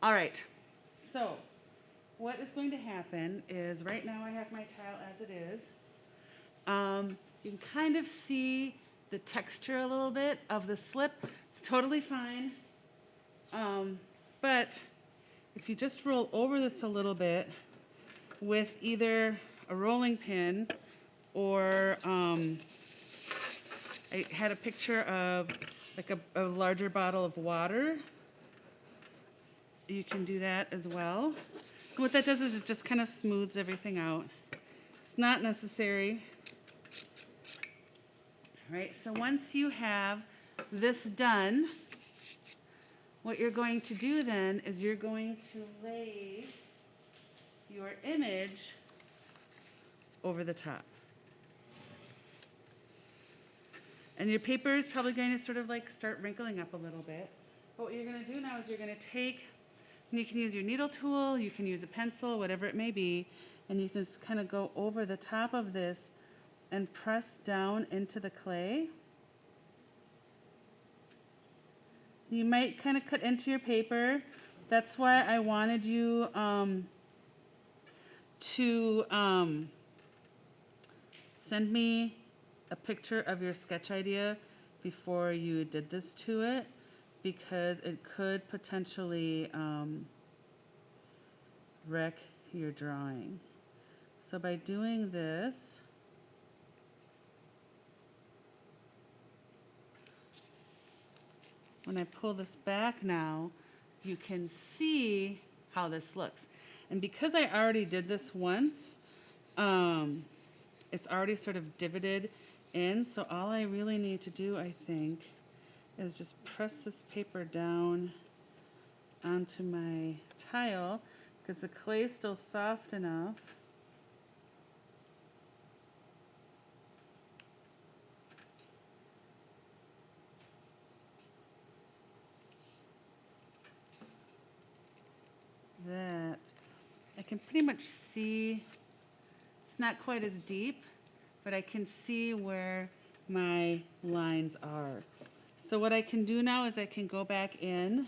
All right. So what is going to happen is right now I have my tile as it is. You can kind of see the texture a little bit of the slip. It's totally fine. But if you just roll over this a little bit with either a rolling pin or I had a picture of like a larger bottle of water. You can do that as well. And what that does is it just kind of smooths everything out. It's not necessary. All right, so once you have this done, what you're going to do then is you're going to lay your image over the top. And your paper is probably going to sort of like start wrinkling up a little bit. But what you're going to do now is you're going to take, and you can use your needle tool, you can use a pencil, whatever it may be, and you just kind of go over the top of this and press down into the clay. You might kind of cut into your paper. That's why I wanted you to send me a picture of your sketch idea before you did this to it, because it could potentially wreck your drawing. So by doing this, when I pull this back now, you can see how this looks. And because I already did this once, it's already sort of divoted in, so all I really need to do, I think, is just press this paper down onto my tile, because the clay is still soft enough. That I can pretty much see, it's not quite as deep, but I can see where my lines are. So what I can do now is I can go back in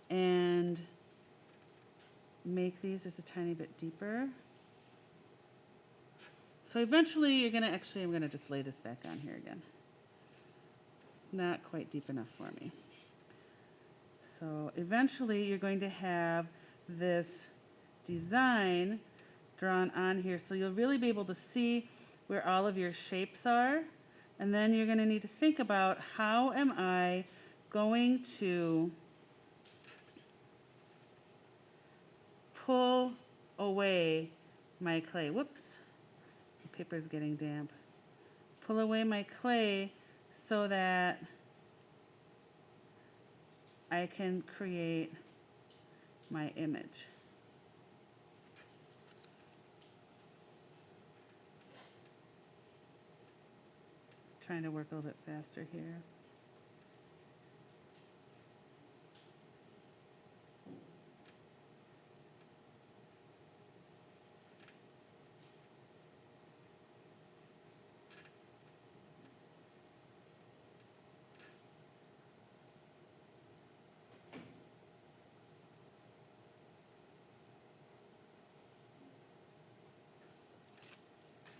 and make these just a tiny bit deeper. So eventually you're going to, actually I'm going to just lay this back on here again. Not quite deep enough for me. So eventually you're going to have this design drawn on here, so you'll really be able to see where all of your shapes are. And then you're going to need to think about, how am I going to pull away my clay? Whoops, the paper's getting damp. Pull away my clay so that I can create my image. Trying to work a little bit faster here.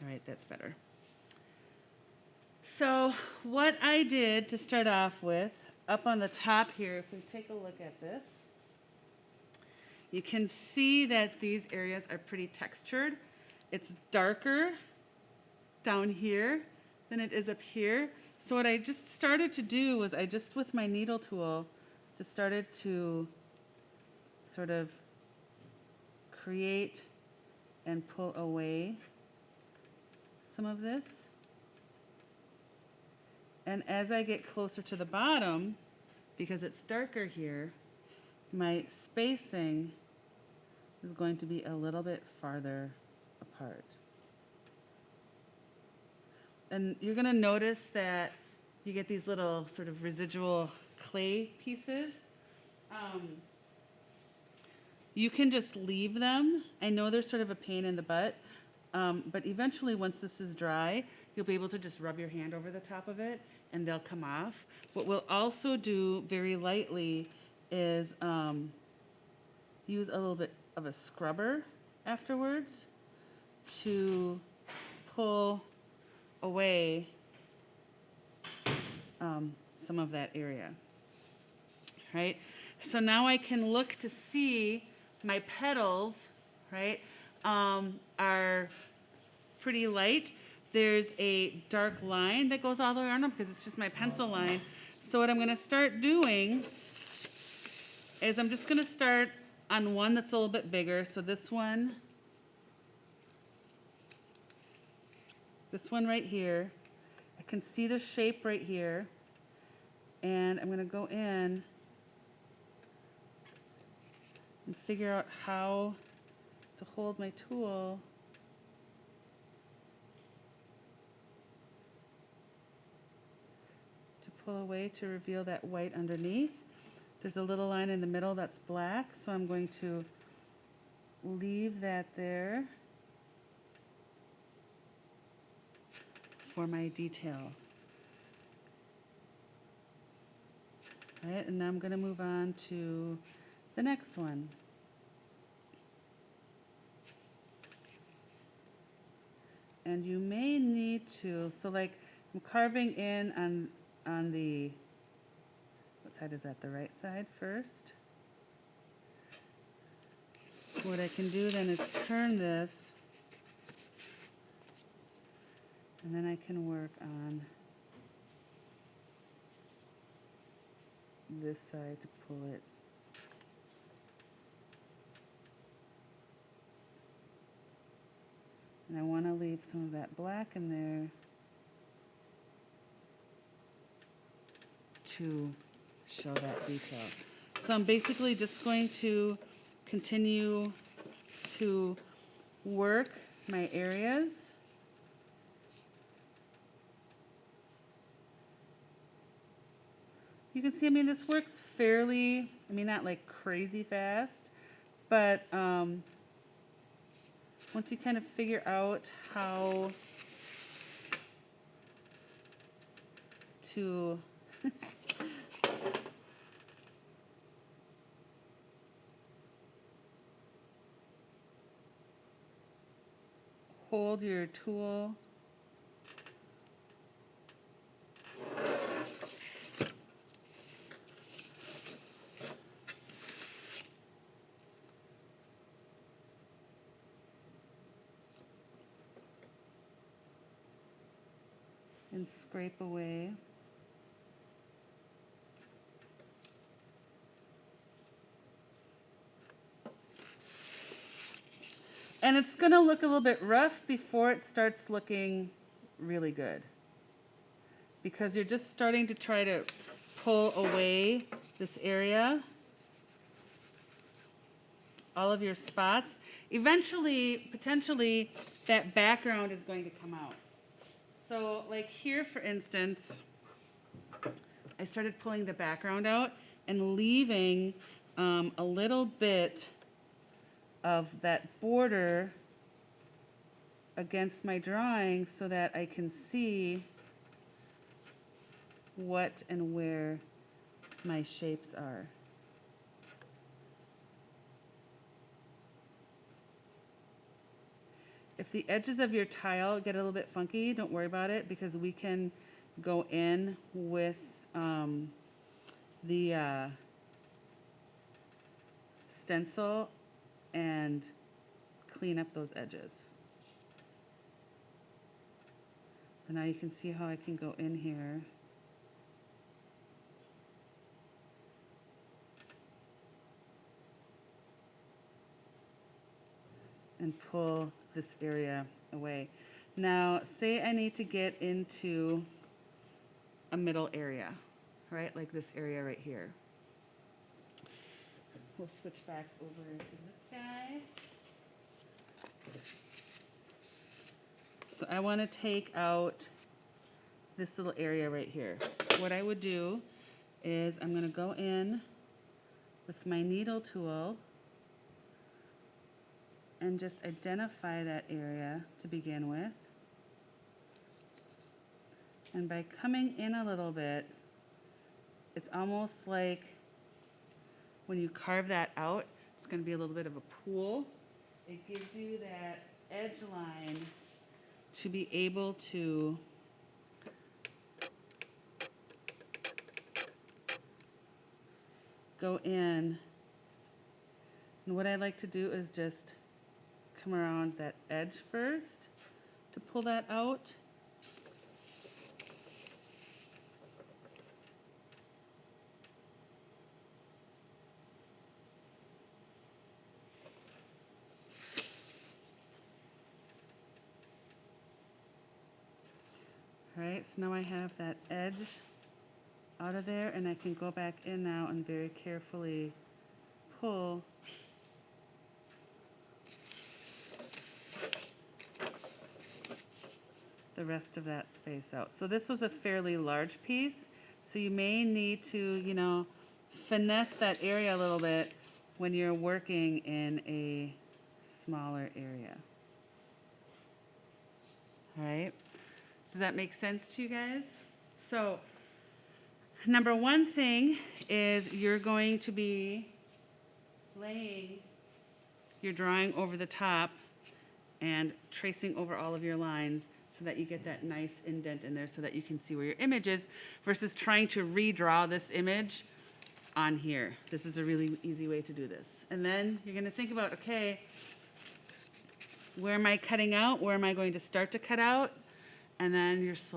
All right, that's better. So what I did to start off with, up on the top here, if we take a look at this, you can see that these areas are pretty textured. It's darker down here than it is up here. So what I just started to do was I just, with my needle tool, just started to sort of create and pull away some of this. And as I get closer to the bottom, because it's darker here, my spacing is going to be a little bit farther apart. And you're going to notice that you get these little sort of residual clay pieces. You can just leave them. I know they're sort of a pain in the butt, but eventually once this is dry, you'll be able to just rub your hand over the top of it and they'll come off. What we'll also do very lightly is use a little bit of a scrubber afterwards to pull away some of that area, right? So now I can look to see my petals, right, are pretty light. There's a dark line that goes all the way around them because it's just my pencil line. So what I'm going to start doing is I'm just going to start on one that's a little bit bigger. So this one right here, I can see the shape right here, and I'm going to go in and figure out how to hold my tool to pull away to reveal that white underneath. There's a little line in the middle that's black, so I'm going to leave that there for my detail. Right, and now I'm going to move on to the next one. And you may need to, so like I'm carving in on the, what side is that, the right side first? What I can do then is turn this, and then I can work on this side to pull it. And I want to leave some of that black in there to show that detail. So I'm basically just going to continue to work my areas. You can see, I mean, this works fairly, I mean, not like crazy fast, but once you kind of figure out how to hold your tool and scrape away. And it's going to look a little bit rough before it starts looking really good, because you're just starting to try to pull away this area, all of your spots. Eventually, potentially, that background is going to come out. So like here, for instance, I started pulling the background out and leaving a little bit of that border against my drawing so that I can see what and where my shapes are. If the edges of your tile get a little bit funky, don't worry about it, because we can go in with the stencil and clean up those edges. And now you can see how I can go in here and pull this area away. Now, say I need to get into a middle area, right? Like this area right here. We'll switch back over to this guy. So I want to take out this little area right here. What I would do is I'm going to go in with my needle tool and just identify that area to begin with. And by coming in a little bit, it's almost like when you carve that out, it's going to be a little bit of a pool. It gives you that edge line to be able to go in. And what I like to do is just come around that edge first to pull that out. Alright, so now I have that edge out of there, and I can go back in now and very carefully pull the rest of that space out. So this was a fairly large piece, so you may need to, you know, finesse that area a little bit when you're working in a smaller area. Alright, does that make sense to you guys? So, number one thing is you're going to be laying your drawing over the top and tracing over all of your lines so that you get that nice indent in there so that you can see where your image is, versus trying to redraw this image on here. This is a really easy way to do this. And then you're going to think about, okay, where am I cutting out? Where am I going to start to cut out? And then you're slowly